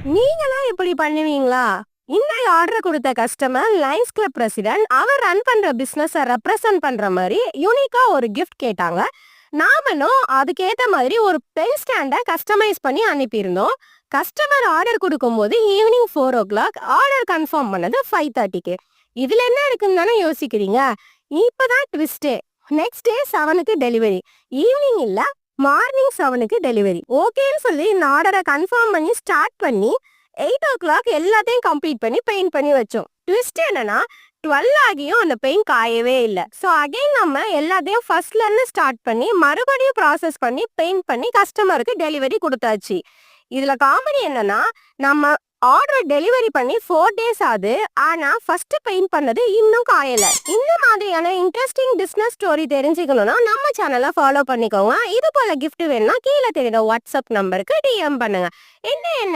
நீங்களாம் இப்படி பண்ணுவீங்களா? இன்னைக்கு ஆர்டர் கொடுத்த கஸ்டமர் லயன்ஸ் கிளப் பிரசிடென்ட் அவர் ரன் பண்ற பிசினஸ ரெப்ரசன்ட் பண்ற மாதிரி யூனிக்கா ஒரு கிஃப்ட் கேட்டாங்க. நாமளும் அதுக்கேத்த மாதிரி ஒரு பென் ஸ்டாண்ட கஸ்டமைஸ் பண்ணி அனுப்பியிருந்தோம். கஸ்டமர் ஆர்டர் கொடுக்கும்போது ஈவினிங் 4:00 ஆர்டர் கன்ஃபார்ம் பண்ணது 5:30க்கு. இதுல என்ன இருக்குன்னு தானே யோசிக்கிறீங்க? இப்பதான் ட்விஸ்டே. நெக்ஸ்ட் டே 7க்கு டெலிவரி. ஈவினிங் இல்ல, மார்னிங் 7க்கு டெலிவரி. ஓகேன்னு சொல்லி இந்த ஆர்டரை கன்ஃபார்ம் பண்ணி ஸ்டார்ட் பண்ணி 8:00 எல்லாத்தையும் கம்ப்ளீட் பண்ணி பெயிண்ட் பண்ணி வச்சோம். ட்விஸ்ட் என்னன்னா 12 ஆகியும் அந்த பெயிண்ட் காயவே இல்லை. ஸோ அகைன் நம்ம எல்லாத்தையும் ஃபர்ஸ்ட்ல இருந்து ஸ்டார்ட் பண்ணி மறுபடியும் ப்ராசஸ் பண்ணி பெயிண்ட் பண்ணி கஸ்டமருக்கு டெலிவரி கொடுத்தாச்சு. இதுல காமெடி என்னன்னா, நம்ம ஆர்டர் டெலிவரி பண்ணி 4 days ஆகுது, ஆனா ஃபர்ஸ்ட் பெயிண்ட் பண்ணது இன்னும் காயல. இந்த மாதிரியான இன்ட்ரெஸ்டிங் பிசினஸ் ஸ்டோரி தெரிஞ்சுக்கணும்னா நம்ம சேனலை ஃபாலோ பண்ணிக்கோங்க. இது போல கிஃப்ட் வேணும்னா கீழே தெரியுற வாட்ஸ்அப் நம்பருக்கு டிஎம் பண்ணுங்க. என்ன என்ன